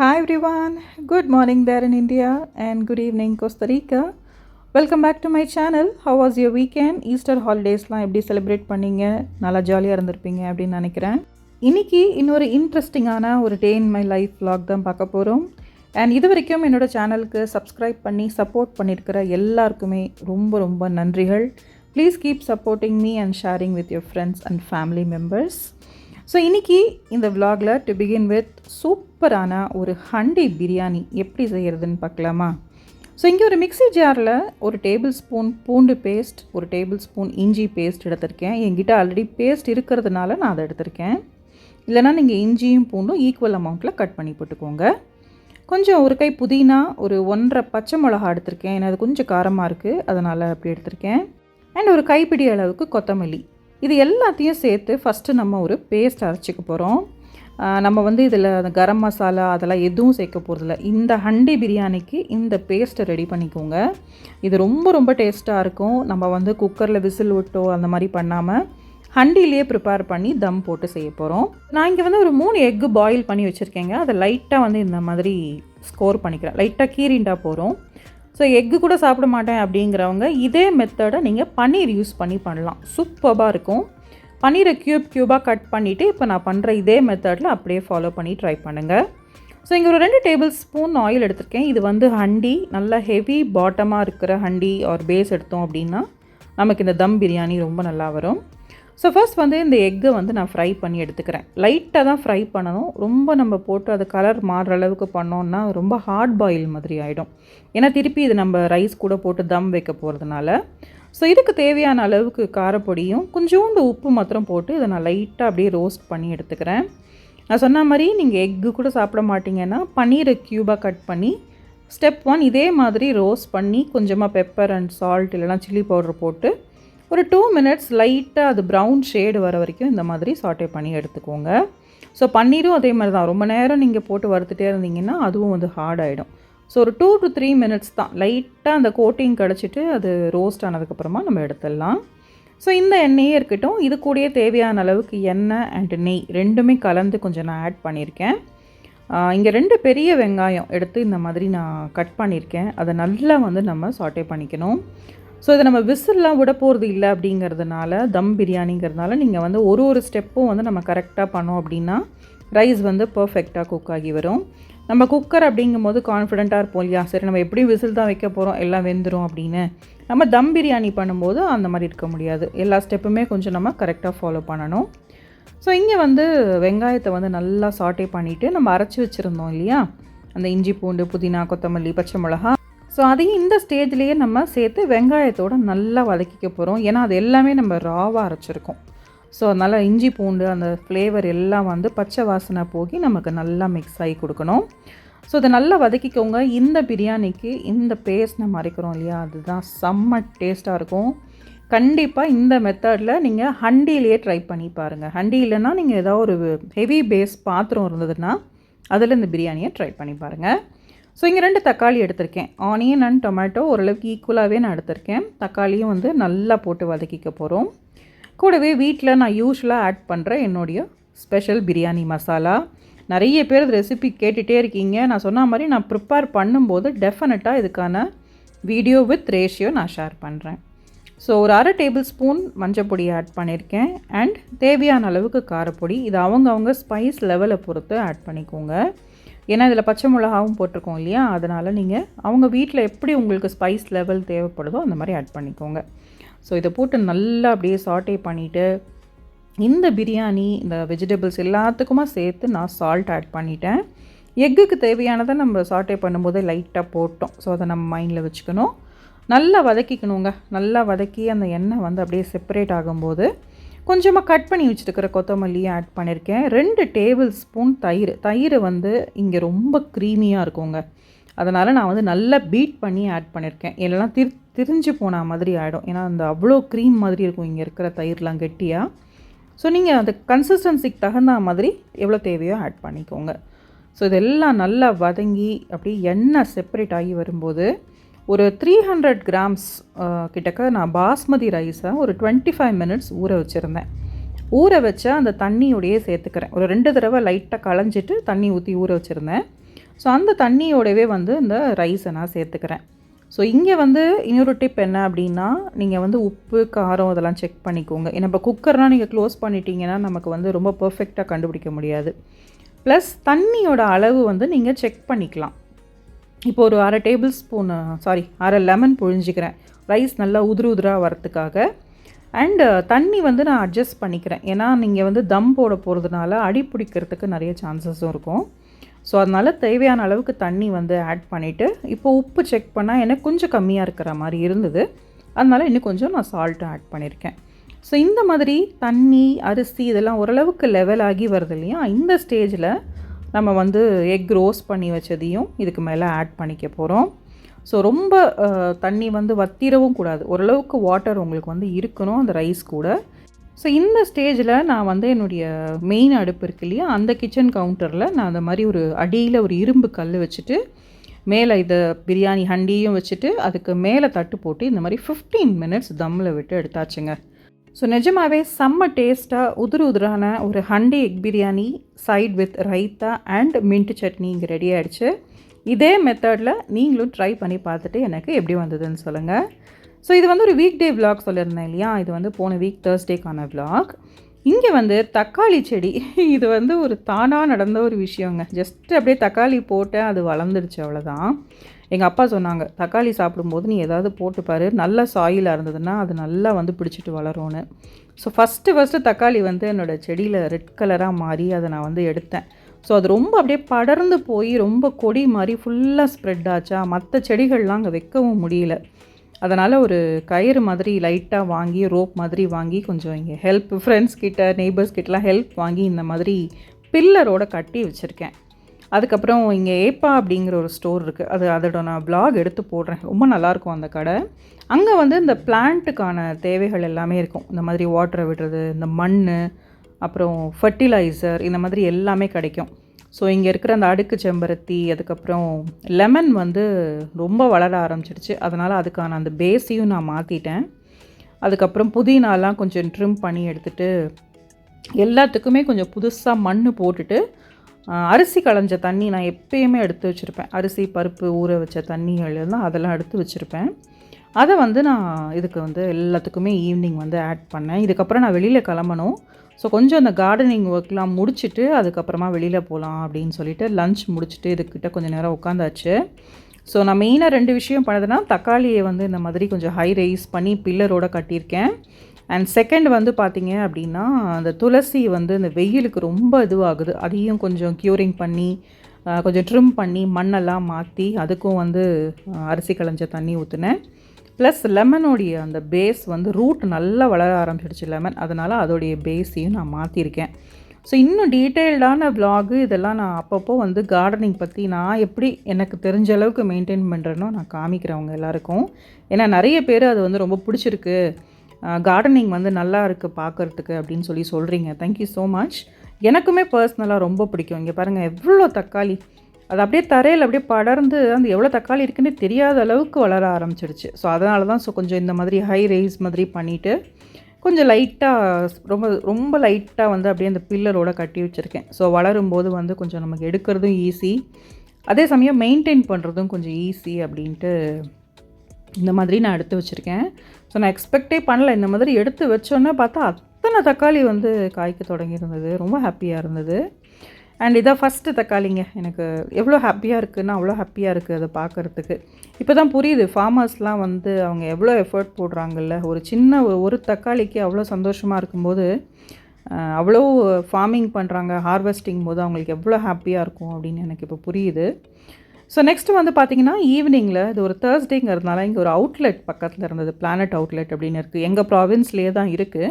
Hi everyone, good morning there in India and good evening Costa Rica. Welcome back to my channel. How was your weekend? Easter holidaysலாம் எப்படி celebrate பண்ணீங்க? நல்லா ஜாலியாக இருந்திருப்பீங்க அப்படின்னு நினைக்கிறேன். இன்னைக்கு இன்னொரு இன்ட்ரெஸ்டிங்கான ஒரு டே இன் மை லைஃப் vlog தான் பார்க்க போகிறோம். அண்ட் இது வரைக்கும் என்னோட சேனலுக்கு சப்ஸ்கிரைப் பண்ணி சப்போர்ட் பண்ணியிருக்கிற எல்லாருக்குமே ரொம்ப ரொம்ப நன்றிகள். Please keep supporting me and sharing with your friends and family members. So இன்றைக்கி இந்த விலாகில் டு பிகின் வித் சூப்பரான ஒரு ஹண்டி பிரியாணி எப்படி செய்கிறதுன்னு பார்க்கலாமா? ஸோ இங்கே ஒரு மிக்ஸி ஜாரில் ஒரு டேபிள் ஸ்பூன் பூண்டு பேஸ்ட், ஒரு டேபிள் ஸ்பூன் இஞ்சி பேஸ்ட் எடுத்திருக்கேன். என்கிட்ட ஆல்ரெடி பேஸ்ட் இருக்கிறதுனால நான் அதை எடுத்திருக்கேன். இல்லைனா நீங்கள் இஞ்சியும் பூண்டும் ஈக்குவல் அமௌண்ட்டில் கட் பண்ணி போட்டுக்கோங்க. கொஞ்சம் ஒரு கை புதினா, ஒரு 1.5 பச்சை மிளகா எடுத்திருக்கேன். ஏன்னா அது கொஞ்சம் காரமாக இருக்குது, அதனால் அப்படி எடுத்திருக்கேன். அண்ட் ஒரு கைப்பிடி அளவுக்கு கொத்தமல்லி. இது எல்லாத்தையும் சேர்த்து ஃபஸ்ட்டு நம்ம ஒரு பேஸ்ட் அரைச்சிக்க போகிறோம். நம்ம இதில் அந்த கரம் மசாலா அதெல்லாம் எதுவும் சேர்க்க போகிறதில்ல. இந்த ஹண்டி பிரியாணிக்கு இந்த பேஸ்ட்டை ரெடி பண்ணிக்கோங்க. இது ரொம்ப ரொம்ப டேஸ்ட்டாக இருக்கும். நம்ம குக்கரில் விசில் விட்டோ அந்த மாதிரி பண்ணாமல் ஹண்டிலேயே ப்ரிப்பேர் பண்ணி தம் போட்டு செய்ய போகிறோம். நான் இங்கே ஒரு 3 எக்கு பாயில் பண்ணி வச்சுருக்கேங்க. அதை லைட்டாக இந்த மாதிரி ஸ்கோர் பண்ணிக்கிறேன். லைட்டாக கீறிண்டா போகிறோம். ஸோ எக்கு கூட சாப்பிட மாட்டேன் அப்படிங்கிறவங்க இதே மெத்தடை நீங்கள் பன்னீர் யூஸ் பண்ணி பண்ணலாம். சூப்பராக இருக்கும். பன்னீரை க்யூபாக கட் பண்ணிவிட்டு இப்போ நான் பண்ணுற இதே மெத்தடில் அப்படியே ஃபாலோ பண்ணி ட்ரை பண்ணுங்கள். ஸோ இங்கே ஒரு 2 டேபிள் ஸ்பூன் ஆயில் எடுத்திருக்கேன். இது ஹண்டி, நல்ல ஹெவி பாட்டமாக இருக்கிற ஹண்டி ஆர் பேஸ் எடுத்தோம் அப்படின்னா நமக்கு இந்த தம் பிரியாணி ரொம்ப நல்லா வரும். ஸோ ஃபர்ஸ்ட் இந்த எக்கை நான் ஃப்ரை பண்ணி எடுத்துக்கிறேன். லைட்டாக தான் ஃப்ரை பண்ணணும். ரொம்ப நம்ம போட்டு அது கலர் மாறுற அளவுக்கு பண்ணோன்னா ரொம்ப ஹார்ட் பாயில் மாதிரி ஆகிடும். ஏன்னா திருப்பி இது நம்ம ரைஸ் கூட போட்டு தம் வைக்க போகிறதுனால. ஸோ இதுக்கு தேவையான அளவுக்கு காரப்பொடியும் கொஞ்சோண்டு உப்பு மாத்திரம் போட்டு இதை நான் லைட்டாக அப்படியே ரோஸ்ட் பண்ணி எடுத்துக்கிறேன். நான் சொன்ன மாதிரி நீங்கள் எக்கு கூட சாப்பிட மாட்டிங்கன்னா பன்னீரை க்யூபாக கட் பண்ணி ஸ்டெப் 1 இதே மாதிரி ரோஸ்ட் பண்ணி கொஞ்சமாக பெப்பர் அண்ட் சால்ட் இல்லைனா சில்லி பவுடர் போட்டு ஒரு 2 மினிட்ஸ் லைட்டாக அது ப்ரௌன் ஷேடு வர வரைக்கும் இந்த மாதிரி சாட்டே பண்ணி எடுத்துக்கோங்க. ஸோ பன்னீரும் அதே மாதிரி தான். ரொம்ப நேரம் நீங்கள் போட்டு வறுத்துட்டே இருந்தீங்கன்னா அதுவும் ஹார்ட் ஆகிடும். ஸோ ஒரு 2 to 3 மினிட்ஸ் தான். லைட்டாக அந்த கோட்டிங் கிடச்சிட்டு அது ரோஸ்ட் ஆனதுக்கப்புறமா நம்ம எடுத்துடலாம். ஸோ இந்த எண்ணெயே இருக்கட்டும். இது கூடயே தேவையான அளவுக்கு எண்ணெய் அண்ட் நெய் ரெண்டுமே கலந்து கொஞ்சம் நான் ஆட் பண்ணியிருக்கேன். இங்கே 2 பெரிய வெங்காயம் எடுத்து இந்த மாதிரி நான் கட் பண்ணியிருக்கேன். அதை நல்லா நம்ம சாட்டே பண்ணிக்கணும். ஸோ இதை நம்ம விசில்லாம் விட போகிறது இல்லை அப்படிங்கிறதுனால, தம் பிரியாணிங்கிறதுனால நீங்கள் ஒரு ஸ்டெப்பும் நம்ம கரெக்டாக பண்ணோம் அப்படின்னா ரைஸ் பர்ஃபெக்டாக குக் ஆகி வரும். நம்ம குக்கர் அப்படிங்கும்போது கான்ஃபிடெண்ட்டாக இருப்போம் இல்லையா? சரி நம்ம எப்படியும் விசில் தான் வைக்க போகிறோம், எல்லாம் வெந்துடும் அப்படின்னு. நம்ம தம் பிரியாணி பண்ணும்போது அந்த மாதிரி இருக்க முடியாது. எல்லா ஸ்டெப்புமே கொஞ்சம் நம்ம கரெக்டாக ஃபாலோ பண்ணணும். ஸோ இங்கே வெங்காயத்தை நல்லா சாட்டே பண்ணிவிட்டு நம்ம அரைச்சி வச்சுருந்தோம் இல்லையா, அந்த இஞ்சி பூண்டு புதினா கொத்தமல்லி பச்சை மிளகா, ஸோ அதையும் இந்த ஸ்டேஜ்லேயே நம்ம சேர்த்து வெங்காயத்தோடு நல்லா வதக்கிக்க போகிறோம். ஏன்னா அது எல்லாமே நம்ம ராவாக அரைச்சிருக்கோம். ஸோ அதனால் இஞ்சி பூண்டு அந்த ஃப்ளேவர் எல்லாம் பச்சை வாசனை போகி நமக்கு நல்லா மிக்ஸ் ஆகி கொடுக்கணும். ஸோ அதை நல்லா வதக்கிக்கோங்க. இந்த பிரியாணிக்கு இந்த பேஸ்ட் நம்ம அரைக்கிறோம் இல்லையா, அதுதான் செம்ம டேஸ்ட்டாக இருக்கும். கண்டிப்பாக இந்த மெத்தடில் நீங்கள் ஹண்டிலேயே ட்ரை பண்ணி பாருங்கள். ஹண்டி இல்லைன்னா நீங்கள் ஏதாவது ஒரு ஹெவி பேஸ் பாத்திரம் இருந்ததுன்னா அதில் இந்த பிரியாணியை ட்ரை பண்ணி பாருங்கள். ஸோ இங்கே 2 தக்காளி எடுத்திருக்கேன். ஆனியன் அண்ட் டொமேட்டோ ஓரளவுக்கு ஈக்குவலாகவே நான் எடுத்திருக்கேன். தக்காளியும் நல்லா போட்டு வதக்கிக்க போகிறோம். கூடவே வீட்டில் நான் யூஸ்வலாக ஆட் பண்ணுற என்னுடைய ஸ்பெஷல் பிரியாணி மசாலா. நிறைய பேர் ரெசிபி கேட்டுகிட்டே இருக்கீங்க. நான் சொன்ன மாதிரி நான் ப்ரிப்பேர் பண்ணும்போது டெஃபினட்டாக இதுக்கான வீடியோ வித் ரேஷியோ நான் ஷேர் பண்ணுறேன். ஸோ ஒரு 1/2 டேபிள் ஸ்பூன் மஞ்சள் பொடி ஆட் பண்ணியிருக்கேன். அண்ட் தேவையான அளவுக்கு காரப்பொடி. இது அவங்கவுங்க ஸ்பைஸ் லெவலை பொறுத்து ஆட் பண்ணிக்கோங்க. ஏன்னா இதில் பச்சை மிளகாவும் போட்டிருக்கோம் இல்லையா, அதனால் நீங்கள் அவங்க வீட்டில் எப்படி உங்களுக்கு ஸ்பைஸ் லெவல் தேவைப்படுதோ அந்த மாதிரி ஆட் பண்ணிக்கோங்க. ஸோ இதை போட்டு நல்லா அப்படியே சாட்டே பண்ணிவிட்டு இந்த பிரியாணி இந்த வெஜிடபிள்ஸ் எல்லாத்துக்குமா சேர்த்து நான் சால்ட் ஆட் பண்ணிட்டேன். எக்குக்கு தேவையானதை நம்ம சாட்டே பண்ணும்போது லைட்டாக போட்டோம். ஸோ அதை நம்ம மைண்டில் வச்சுக்கணும். நல்லா வதக்கிக்கணுங்க. நல்லா வதக்கி அந்த எண்ணெய் அப்படியே செப்பரேட் ஆகும்போது கொஞ்சமாக கட் பண்ணி வச்சுருக்கிற கொத்தமல்லியை ஆட் பண்ணியிருக்கேன். 2 டேபிள் ஸ்பூன் தயிர் இங்கே ரொம்ப க்ரீமியாக இருக்குங்க. அதனால் நான் நல்லா பீட் பண்ணி ஆட் பண்ணியிருக்கேன். இல்லைனா திரிஞ்சு போன மாதிரி ஆகிடும். ஏன்னா அந்த அவ்வளோ க்ரீம் மாதிரி இருக்கும் இங்கே இருக்கிற தயிர்லாம் கெட்டியாக. ஸோ நீங்கள் அந்த கன்சிஸ்டன்சிக்கு தகுந்த மாதிரி எவ்வளோ தேவையோ ஆட் பண்ணிக்கோங்க. ஸோ இதெல்லாம் நல்லா வதங்கி அப்படியே எண்ணெய் செப்பரேட் ஆகி வரும்போது ஒரு 300 கிராம்ஸ் கிட்டக்க நான் பாஸ்மதி ரைஸை ஒரு 25 மினிட்ஸ் ஊற வச்சுருந்தேன். ஊற வச்ச அந்த தண்ணியோடையே சேர்த்துக்கிறேன். ஒரு 2 தடவை லைட்டாக களைஞ்சிட்டு தண்ணி ஊற்றி ஊற வச்சுருந்தேன். ஸோ அந்த தண்ணியோடவே வந்து இந்த ரைஸை நான் சேர்த்துக்கிறேன். ஸோ இங்கே வந்து இன்னொரு டிப் என்ன அப்படின்னா, நீங்கள் வந்து உப்பு, காரம் இதெல்லாம் செக் பண்ணிக்கோங்க. ஏன்னா இப்போ குக்கர்னால் நீங்கள் க்ளோஸ் பண்ணிட்டீங்கன்னா நமக்கு வந்து ரொம்ப பர்ஃபெக்டாக கண்டுபிடிக்க முடியாது. ப்ளஸ் தண்ணியோட அளவு வந்து நீங்கள் செக் பண்ணிக்கலாம். இப்போ ஒரு அரை லெமன் புழிஞ்சிக்கிறேன் ரைஸ் நல்லா உதிராக வரத்துக்காக. அண்டு தண்ணி வந்து நான் அட்ஜஸ்ட் பண்ணிக்கிறேன். ஏன்னா நீங்கள் வந்து தம் போட போகிறதுனால அடி பிடிக்கிறதுக்கு நிறைய சான்சஸும் இருக்கும். ஸோ அதனால் தேவையான அளவுக்கு தண்ணி வந்து ஆட் பண்ணிவிட்டு, இப்போ உப்பு செக் பண்ணால் எனக்கு கொஞ்சம் கம்மியாக இருக்கிற மாதிரி இருந்தது. அதனால் இன்னும் கொஞ்சம் நான் சால்ட்டும் ஆட் பண்ணியிருக்கேன். ஸோ இந்த மாதிரி தண்ணி, அரிசி இதெல்லாம் ஓரளவுக்கு லெவல் ஆகி வருது இல்லையா, இந்த ஸ்டேஜில் நம்ம வந்து எக் ரோஸ்ட் பண்ணி வச்சதையும் இதுக்கு மேலே ஆட் பண்ணிக்க போகிறோம். ஸோ ரொம்ப தண்ணி வந்து வத்திரவும் கூடாது. ஓரளவுக்கு வாட்டர் உங்களுக்கு வந்து இருக்கணும் அந்த ரைஸ் கூட. ஸோ இந்த ஸ்டேஜில் நான் வந்து என்னுடைய மெயின் அடுப்பு இருக்கு இல்லையா, அந்த கிச்சன் கவுண்டரில் நான் அந்த மாதிரி ஒரு அடியில் ஒரு இரும்பு கல் வச்சுட்டு, மேலே இதை பிரியாணி ஹண்டியும் வச்சுட்டு, அதுக்கு மேலே தட்டு போட்டு இந்த மாதிரி 15 மினிட்ஸ் தம்மில் விட்டு எடுத்தாச்சுங்க. ஸோ நிஜமாகவே செம்ம டேஸ்ட்டாக உதிரான ஒரு handi egg biryani side with raita and mint chutney இங்கே ரெடி ஆகிடுச்சு. இதே மெத்தடில் நீங்களும் ட்ரை பண்ணி பார்த்துட்டு எனக்கு எப்படி வந்ததுன்னு சொல்லுங்கள். ஸோ இது வந்து ஒரு வீக் டே விலாக் சொல்லியிருந்தேன் இல்லையா, இது வந்து போன வீக் தேர்ஸ்டேக்கான விலாக். இங்கே வந்து தக்காளி செடி இது வந்து ஒரு தானாக நடந்த ஒரு விஷயங்க. ஜஸ்ட் அப்படியே தக்காளி போட்டேன், அது வளர்ந்துடுச்சு, அவ்வளோதான். எங்கள் அப்பா சொன்னாங்க, தக்காளி சாப்பிடும்போது நீ ஏதாவது போட்டுப்பார், நல்ல சாயிலாக இருந்ததுன்னா அது நல்லா வந்து பிடிச்சிட்டு வளரும்னு. ஸோ ஃபஸ்ட்டு தக்காளி வந்து என்னோடய செடியில் ரெட் கலராக மாறி அதை நான் வந்து எடுத்தேன். ஸோ அது ரொம்ப அப்படியே படர்ந்து போய் ரொம்ப கொடி மாதிரி ஃபுல்லாக ஸ்ப்ரெட் ஆச்சா, மற்ற செடிகள்லாம் அங்கே வைக்கவும் முடியல. அதனால் ஒரு கயிறு மாதிரி லைட்டாக வாங்கி, ரோப் மாதிரி வாங்கி, கொஞ்சம் இங்கே ஃப்ரெண்ட்ஸ் கிட்ட, நெய்பர்ஸ் கிட்டலாம் ஹெல்ப் வாங்கி இந்த மாதிரி பில்லரோட கட்டி வச்சுருக்கேன். அதுக்கப்புறம் இங்கே ஏப்பா அப்படிங்கிற ஒரு ஸ்டோர் இருக்குது, அதோட நான் வ்ளாக் எடுத்து போடுறேன். ரொம்ப நல்லாயிருக்கும் அந்த கடை. அங்கே வந்து இந்த பிளான்ட்டுக்கான தேவைகள் எல்லாமே இருக்கும். இந்த மாதிரி வாட்டரை விடுறது, இந்த மண், அப்புறம் ஃபர்டிலைசர், இந்த மாதிரி எல்லாமே கிடைக்கும். ஸோ இங்கே இருக்கிற அந்த அடுக்கு செம்பருத்தி, அதுக்கப்புறம் லெமன் வந்து ரொம்ப வளர ஆரம்பிச்சிடுச்சு. அதனால் அதுக்கான அந்த பேஸையும் நான் மாற்றிட்டேன். அதுக்கப்புறம் புதினாலாம் கொஞ்சம் ட்ரிம் பண்ணி எடுத்துகிட்டு எல்லாத்துக்குமே கொஞ்சம் புதுசாக மண் போட்டுட்டு, அரிசி களைஞ்ச தண்ணி நான் எப்பயுமே எடுத்து வச்சுருப்பேன். அரிசி பருப்பு ஊற வச்ச தண்ணிகள் தான் அதெல்லாம் எடுத்து வச்சுருப்பேன். அதை வந்து நான் இதுக்கு வந்து எல்லாத்துக்குமே ஈவினிங் வந்து ஆட் பண்ணேன். இதுக்கப்புறம் நான் வெளியில் கிளம்பணும். ஸோ கொஞ்சம் அந்த கார்டனிங் ஒர்க்லாம் முடிச்சுட்டு அதுக்கப்புறமா வெளியில் போகலாம் அப்படின்னு சொல்லிட்டு லன்ச் முடிச்சுட்டு இதுக்கிட்ட கொஞ்சம் நேரம் உட்காந்தாச்சு. ஸோ நான் மெயினாக 2 விஷயம் பண்ணதுன்னா, தக்காளியை வந்து இந்த மாதிரி கொஞ்சம் ஹை ரைஸ் பண்ணி பில்லரோடு கட்டியிருக்கேன். அண்ட் செகண்ட் வந்து பார்த்திங்க அப்படின்னா, அந்த துளசி வந்து இந்த வெயிலுக்கு ரொம்ப இதுவாகுது, அதையும் கொஞ்சம் க்யூரிங் பண்ணி கொஞ்சம் ட்ரிம் பண்ணி மண்ணெல்லாம் மாற்றி அதுக்கும் வந்து அரிசி களைஞ்ச தண்ணி ஊற்றுனேன். ப்ளஸ் லெமனோடைய அந்த பேஸ் வந்து ரூட் நல்லா வளர ஆரம்பிச்சிடுச்சு லெமன், அதனால் அதோடைய பேஸையும் நான் மாற்றிருக்கேன். ஸோ இன்னும் டீட்டெயில்டான விலாகு இதெல்லாம் நான் அப்பப்போ வந்து கார்டனிங் பற்றி நான் எப்படி எனக்கு தெரிஞ்ச அளவுக்கு மெயின்டைன் பண்ணுறேனோ நான் காமிக்கிறவங்க எல்லாருக்கும். ஏன்னா நிறைய பேர் அது வந்து ரொம்ப பிடிச்சிருக்கு, கார்டனிங் வந்து நல்லா இருக்குது பார்க்குறதுக்கு அப்படின்னு சொல்கிறீங்க. Thank you so much. எனக்குமே பர்சனலாக ரொம்ப பிடிக்கும். இங்கே பாருங்கள் எவ்வளோ தக்காளி, அது அப்படியே தரையில் அப்படியே படர்ந்து அந்த எவ்வளோ தக்காளி இருக்குன்னே தெரியாத அளவுக்கு வளர ஆரம்பிச்சிடுச்சு. ஸோ அதனால தான் கொஞ்சம் இந்த மாதிரி ஹை ரைஸ் மாதிரி பண்ணிவிட்டு கொஞ்சம் லைட்டாக ரொம்ப லைட்டாக வந்து அப்படியே அந்த பில்லரோட கட்டி வச்சுருக்கேன். ஸோ வளரும்போது வந்து கொஞ்சம் நமக்கு எடுக்கிறதும் ஈஸி, அதே சமயம் மெயின்டைன் பண்ணுறதும் கொஞ்சம் ஈஸி அப்படின்ட்டு இந்த மாதிரி நான் எடுத்து வச்சுருக்கேன். ஸோ நான் எக்ஸ்பெக்டே பண்ணல, இந்த மாதிரி எடுத்து வச்சோன்னே பார்த்தா அத்தனை தக்காளி வந்து காய்க்க தொடங்கியிருந்தது. ரொம்ப ஹாப்பியாக இருந்தது. அண்ட் இதான் ஃபஸ்ட்டு தக்காளிங்க. எனக்கு எவ்வளோ ஹாப்பியாக இருக்குதுன்னா அவ்வளோ ஹாப்பியாக இருக்குது அதை பார்க்குறதுக்கு. இப்போ தான் புரியுது ஃபார்மர்ஸ்லாம் வந்து அவங்க எவ்வளோ எஃபர்ட் போடுறாங்கல்ல, ஒரு சின்ன ஒரு தக்காளிக்கு அவ்வளோ சந்தோஷமாக இருக்கும்போது, அவ்வளோ ஃபார்மிங் பண்ணுறாங்க, ஹார்வெஸ்டிங் போது அவங்களுக்கு எவ்வளோ ஹாப்பியாக இருக்கும் அப்படின்னு எனக்கு இப்போ புரியுது. ஸோ நெக்ஸ்ட்டு வந்து பார்த்திங்கன்னா ஈவினிங்கில், இது ஒரு தேர்ஸ்டேங்கிறதுனால இங்கே ஒரு அவுட்லெட் பக்கத்தில் இருந்தது, பிளானட் அவுட்லெட் அப்படின்னு இருக்குது. எங்கள் ப்ராவின்ஸ்லேயே தான் இருக்குது.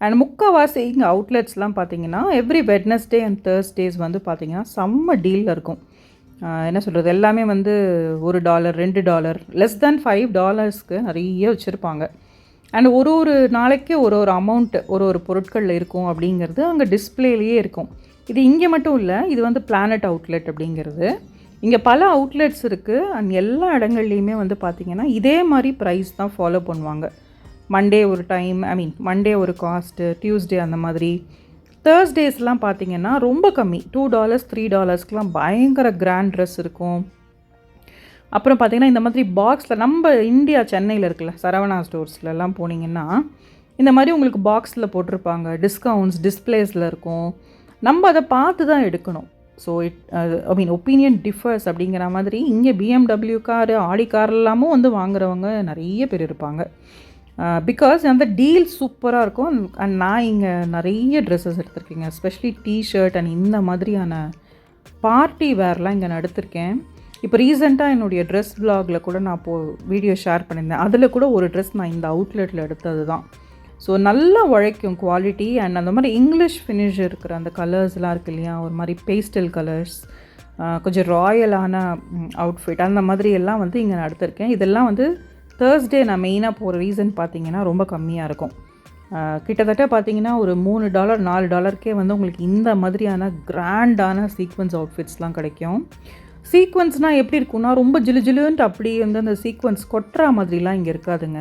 அண்ட் முக்கால்வாசி இங்கே அவுட்லெட்ஸ்லாம் பார்த்திங்கன்னா எவ்ரி வெட்னஸ்டே அண்ட் தேர்ஸ்டேஸ் வந்து பார்த்திங்கன்னா செம்ம டீலில் இருக்கும். என்ன சொல்கிறது, எல்லாமே வந்து $1 $2 லெஸ் தேன் $5 நிறைய வச்சுருப்பாங்க. அண்ட் ஒரு நாளைக்கு ஒரு அமௌண்ட்டு ஒரு பொருட்களில் இருக்கும் அப்படிங்கிறது அங்கே டிஸ்பிளேலேயே இருக்கும். இது இங்கே மட்டும் இல்லை, இது வந்து பிளானட் அவுட்லெட் அப்படிங்கிறது. இங்கே பல அவுட்லெட்ஸ் இருக்குது. அண்ட் எல்லா இடங்கள்லையுமே வந்து பார்த்திங்கன்னா இதே மாதிரி ப்ரைஸ் தான் ஃபாலோ பண்ணுவாங்க. மண்டே ஒரு டைம், மண்டே ஒரு காஸ்ட்டு, டியூஸ்டே அந்த மாதிரி, தேர்ஸ்டேஸ்லாம் பார்த்தீங்கன்னா ரொம்ப கம்மி, $2 $3க்குலாம் பயங்கர கிராண்ட் ட்ரெஸ் இருக்கும். அப்புறம் பார்த்தீங்கன்னா இந்த மாதிரி பாக்ஸில் நம்ம இந்தியா சென்னையில் இருக்குல்ல சரவணா ஸ்டோர்ஸ்லலாம் போனீங்கன்னா இந்த மாதிரி உங்களுக்கு பாக்ஸில் போட்டிருப்பாங்க, டிஸ்கவுண்ட்ஸ் டிஸ்பிளேஸில் இருக்கும். நம்ம அதை பார்த்து தான் எடுக்கணும். ஸோ ஒப்பீனியன் டிஃபர்ஸ் அப்படிங்கிற மாதிரி இங்கே BMW காரு ஆடி கார்லாமும் வந்து வாங்குறவங்க நிறைய பேர் இருப்பாங்க. பிகாஸ் அந்த டீல் சூப்பராக இருக்கும். அண்ட் நான் இங்கே நிறைய ட்ரெஸ்ஸஸ் எடுத்திருக்கேங்க, எஸ்பெஷலி டிஷர்ட் அண்ட் இந்த மாதிரியான பார்ட்டி வேர்லாம் இங்கே நான் எடுத்திருக்கேன். இப்போ ரீசெண்டாக என்னுடைய ட்ரெஸ் விலாகில் கூட நான் வீடியோ ஷேர் பண்ணியிருந்தேன். அதில் கூட ஒரு ட்ரெஸ் நான் இந்த அவுட்லெட்டில் எடுத்தது தான். ஸோ நல்லா உழைக்கும் குவாலிட்டி. அண்ட் அந்த மாதிரி இங்கிலீஷ் ஃபினிஷ் இருக்கிற அந்த கலர்ஸ்லாம் இருக்குது இல்லையா, ஒரு மாதிரி பேஸ்டல் கலர்ஸ், கொஞ்சம் ராயலான அவுட்ஃபிட், அந்த மாதிரி எல்லாம் வந்து இங்கே நான் எடுத்திருக்கேன். இதெல்லாம் வந்து தேர்ஸ்டே நான் மெயினாக போகிற ரீசன் பார்த்தீங்கன்னா ரொம்ப கம்மியாக இருக்கும். கிட்டத்தட்ட பார்த்தீங்கன்னா ஒரு $3 $4க்கே வந்து உங்களுக்கு இந்த மாதிரியான கிராண்டான சீக்வன்ஸ் அவுட்ஃபிட்ஸ்லாம் கிடைக்கும். சீக்வன்ஸ்னால் எப்படி இருக்குன்னா ரொம்ப ஜிலு ஜிலுன்ட்டு அப்படி வந்து அந்த சீக்வன்ஸ் கொட்டுற மாதிரிலாம் இங்கே இருக்காதுங்க.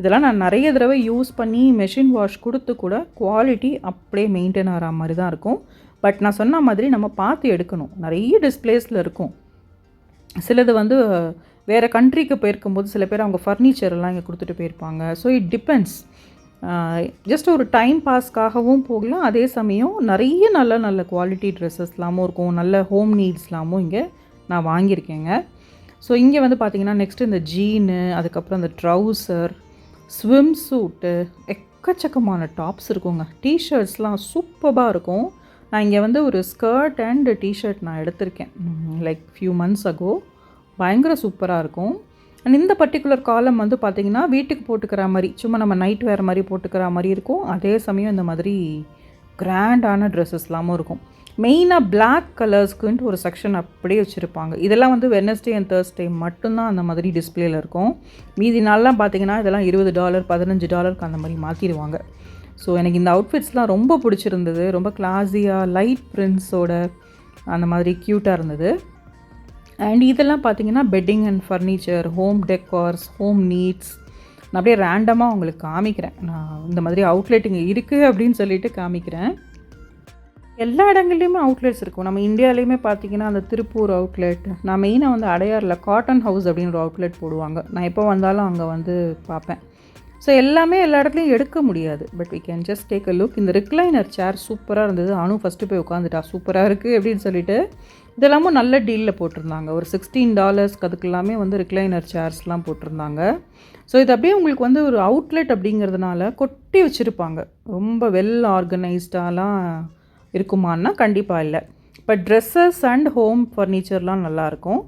இதெல்லாம் நான் நிறைய தடவை யூஸ் பண்ணி மெஷின் வாஷ் கொடுத்து கூட குவாலிட்டி அப்படியே மெயின்டைன் ஆகிற மாதிரி தான் இருக்கும். பட் நான் சொன்ன மாதிரி நம்ம பார்த்து எடுக்கணும். நிறைய டிஸ்பிளேஸில் இருக்கும். சிலது வந்து வேறு கண்ட்ரிக்கு போயிருக்கும்போது சில பேர் அவங்க ஃபர்னிச்சர்லாம் இங்கே கொடுத்துட்டு போயிருப்பாங்க. So it depends. ஜஸ்ட் ஒரு டைம் பாஸ்க்காகவும் போகலாம், அதே சமயம் நிறைய நல்ல நல்ல குவாலிட்டி ட்ரெஸ்ஸஸ்லாமும் இருக்கும், நல்ல ஹோம் நீட்ஸ்லாமும் இங்கே நான் வாங்கியிருக்கேங்க. ஸோ இங்கே வந்து பார்த்திங்கன்னா நெக்ஸ்ட்டு இந்த ஜீனு, அதுக்கப்புறம் இந்த ட்ரவுசர், ஸ்விம் சூட்டு, எக்கச்சக்கமான டாப்ஸ் இருக்குங்க. டிஷர்ட்ஸ்லாம் சூப்பராக இருக்கும். நான் இங்கே வந்து ஒரு ஸ்கர்ட் அண்ட் டிஷர்ட் நான் எடுத்திருக்கேன் லைக் ஃபியூ மந்த்ஸ் அகோ. பயங்கர சூப்பராக இருக்கும். அண்ட் இந்த பர்டிகுலர் காலம் வந்து பார்த்திங்கன்னா வீட்டுக்கு போட்டுக்கிற மாதிரி, சும்மா நம்ம நைட் வேறு மாதிரி போட்டுக்கிற மாதிரி இருக்கும். அதே சமயம் இந்த மாதிரி கிராண்டான ட்ரெஸ்ஸஸ்லாமும் இருக்கும். மெயினாக பிளாக் கலர்ஸ்க்குன்ட்டு ஒரு செக்ஷன் அப்படியே வச்சுருப்பாங்க. இதெல்லாம் வந்து வெட்னஸ்டே அண்ட் தேர்ஸ்டே மட்டும்தான் அந்த மாதிரி டிஸ்பிளேயில் இருக்கும். மீதி நாள்லாம் பார்த்திங்கன்னா இதெல்லாம் $20 $15க்கு அந்த மாதிரி மாற்றிடுவாங்க. ஸோ எனக்கு இந்த அவுட்ஃபிட்ஸ்லாம் ரொம்ப பிடிச்சிருந்தது. ரொம்ப கிளாஸியாக லைட் பிரிண்ட்ஸோட அந்த மாதிரி க்யூட்டாக இருந்தது. அண்ட் இதெல்லாம் பார்த்திங்கன்னா bedding and furniture, home decors, home needs. நான் அப்படியே ரேண்டமாக உங்களுக்கு காமிக்கிறேன். நான் இந்த மாதிரி அவுட்லெட் இங்கே இருக்குது அப்படின்னு சொல்லிட்டு காமிக்கிறேன். எல்லா இடங்கள்லையுமே அவுட்லெட்ஸ் இருக்கும். நம்ம இந்தியாவிலையுமே பார்த்திங்கன்னா அந்த திருப்பூர் அவுட்லெட், நான் மெயினாக வந்து அடையாரில் காட்டன் ஹவுஸ் அப்படின்னு ஒரு அவுட்லெட் போடுவாங்க. நான் எப்போ வந்தாலும் அங்கே வந்து பார்ப்பேன். ஸோ எல்லாமே எல்லா இடத்துலையும் எடுக்க முடியாது. But we can just take a look. இந்த ரிக்ளைனர் சேர் சூப்பராக இருந்தது. அனு ஃபஸ்ட்டு போய் உட்காந்துட்டா, சூப்பராக இருக்குது அப்படின்னு சொல்லிட்டு. இதெல்லாமும் நல்ல டீலில் போட்டிருந்தாங்க. ஒரு $16 அதுக்கெல்லாமே வந்து ரிக்ளைனர் சேர்ஸ்லாம் போட்டிருந்தாங்க. ஸோ இது அப்படியே உங்களுக்கு வந்து ஒரு அவுட்லெட் அப்படிங்கிறதுனால கொட்டி வச்சுருப்பாங்க. ரொம்ப வெல் ஆர்கனைஸ்டாலாம் இருக்குமான்னா கண்டிப்பாக இல்லை. பட் ட்ரெஸ்ஸஸ் அண்ட் ஹோம் ஃபர்னிச்சர்லாம் நல்லாயிருக்கும்.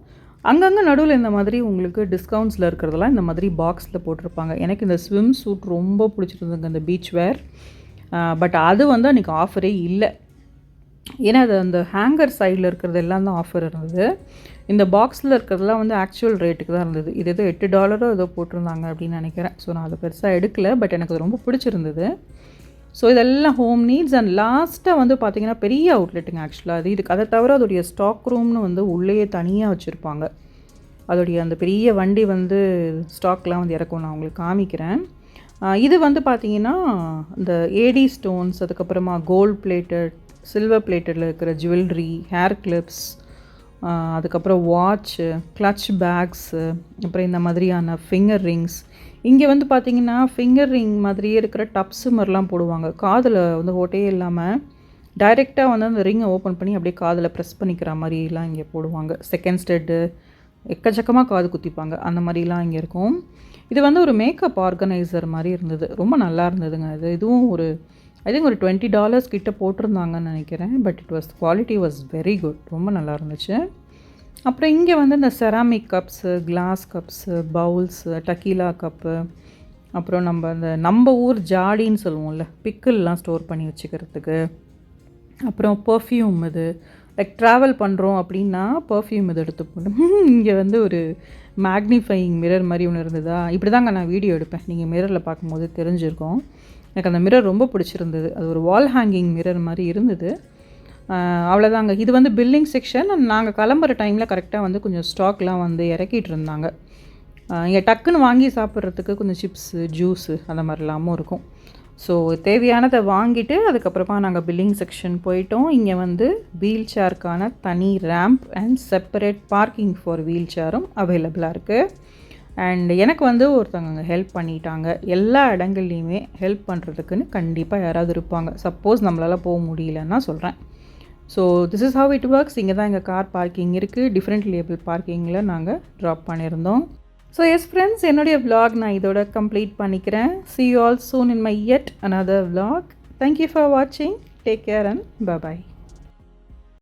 அங்கங்கே நடுவில் இந்த மாதிரி உங்களுக்கு டிஸ்கவுண்ட்ஸில் இருக்கிறதெல்லாம் இந்த மாதிரி பாக்ஸில் போட்டிருப்பாங்க. எனக்கு இந்த ஸ்விம் சூட் ரொம்ப பிடிச்சிருந்துங்க, இந்த பீச் வேர். பட் அது வந்து அன்றைக்கி ஆஃபரே இல்லை. ஏன்னா அது அந்த ஹேங்கர் சைடில் இருக்கிறது எல்லாம் தான் ஆஃபர் இருந்தது. இந்த பாக்ஸில் இருக்கிறதுலாம் வந்து ஆக்சுவல் ரேட்டுக்கு தான் இருந்தது. இது ஏதோ $8 ஏதோ போட்டிருந்தாங்க அப்படின்னு நினைக்கிறேன். ஸோ நான் அதை பெருசாக எடுக்கலை. பட் எனக்கு அது ரொம்ப பிடிச்சிருந்தது. ஸோ இதெல்லாம் ஹோம் நீட்ஸ். அண்ட் லாஸ்ட்டாக வந்து பார்த்திங்கன்னா பெரிய அவுட்லெட்டுங்க ஆக்சுவலாக. அது இதுக்கு அதை தவிர அதோடைய ஸ்டாக் ரூம்னு வந்து உள்ளேயே தனியாக வச்சுருப்பாங்க. அதோடைய அந்த பெரிய வண்டி வந்து ஸ்டாக்லாம் வந்து இறக்கும். நான் உங்களுக்கு காமிக்கிறேன். இது வந்து பார்த்திங்கன்னா இந்த ஏடி ஸ்டோன்ஸ், அதுக்கப்புறமா கோல்ட் பிளேட்டட், சில்வர் பிளேட்டடில் இருக்கிற ஜுவல்லரி, ஹேர் கிளிப்ஸ், அதுக்கப்புறம் வாட்ச்சு, கிளட்ச் பேக்ஸு, அப்புறம் இந்த மாதிரியான ஃபிங்கர் ரிங்ஸ். இங்கே வந்து பார்த்திங்கன்னா ஃபிங்கர் ரிங் மாதிரியே இருக்கிற டப்ஸு மாதிரிலாம் போடுவாங்க. காதில் வந்து ஓட்டையே இல்லாமல் டைரெக்டாக வந்து அந்த ரிங்கை ஓப்பன் பண்ணி அப்படியே காதில் ப்ரெஸ் பண்ணிக்கிற மாதிரிலாம் இங்கே போடுவாங்க. செகண்ட் ஸ்டெட்டு, எக்கச்சக்கமாக காது குத்திப்பாங்க. அந்த மாதிரிலாம் இங்கே இருக்கும். இது வந்து ஒரு மேக்கப் ஆர்கனைசர் மாதிரி இருந்தது. ரொம்ப நல்லா இருந்ததுங்க. இதுவும் ஒரு ஐ திங்க் ஒரு $20 கிட்ட போட்டிருந்தாங்கன்னு நினைக்கிறேன். But quality was very good. ரொம்ப நல்லா இருந்துச்சு. அப்புறம் இங்கே வந்து இந்த ceramic cups, glass cups, bowls, tequila cup, அப்புறம் நம்ம ஊர் ஜாடின்னு சொல்லுவோம்ல, பிக்கிள்லாம் ஸ்டோர் பண்ணி வச்சுக்கிறதுக்கு. அப்புறம் பர்ஃப்யூம், இது லைக் ட்ராவல் பண்ணுறோம் அப்படின்னா பர்ஃப்யூம் இது எடுத்து போகணும். இங்கே வந்து ஒரு மேக்னிஃபையிங் மிரர் மாதிரி ஒன்று இருந்ததா. இப்படி தாங்க நான் வீடியோ எடுப்பேன். நீங்கள் மிரரில் பார்க்கும்போது தெரிஞ்சிருக்கோம். எனக்கு அந்த மிரர் ரொம்ப பிடிச்சிருந்தது. அது ஒரு வால் ஹேங்கிங் மிரர் மாதிரி இருந்தது. அவ்வளோதாங்க. இது வந்து பில்லிங் செக்ஷன். நாங்கள் கிளம்புற டைமில் கரெக்டாக வந்து கொஞ்சம் ஸ்டாக்லாம் வந்து இறக்கிட்டு இருந்தாங்க. இங்கே டக்குன்னு வாங்கி சாப்பிட்றதுக்கு கொஞ்சம் சிப்ஸு, ஜூஸு அந்த மாதிரிலாமும் இருக்கும். ஸோ தேவையானதை வாங்கிட்டு அதுக்கப்புறமா நாங்கள் பில்லிங் செக்ஷன் போயிட்டோம். இங்கே வந்து வீல் சேருக்கான தனி ramp and separate parking for wheel சேரும் அவைலபிளாக இருக்குது. அண்ட் எனக்கு வந்து ஒருத்தவங்க ஹெல்ப் பண்ணிட்டாங்க. எல்லா இடங்கள்லையுமே ஹெல்ப் பண்ணுறதுக்குன்னு கண்டிப்பாக யாராவது இருப்பாங்க. சப்போஸ் நம்மளால் போக முடியலன்னா சொல்கிறேன். So this is how it works. இங்கே தான் எங்கள் கார் பார்க்கிங் இருக்குது. டிஃப்ரெண்ட் லேபிள் பார்க்கிங்கில் நாங்கள் ட்ராப் பண்ணியிருந்தோம். ஸோ எஸ் ஃப்ரெண்ட்ஸ், என்னுடைய vlog நான் இதோட கம்ப்ளீட் பண்ணிக்கிறேன். See you all soon in my yet another vlog. Thank you for watching. Take care and bye-bye.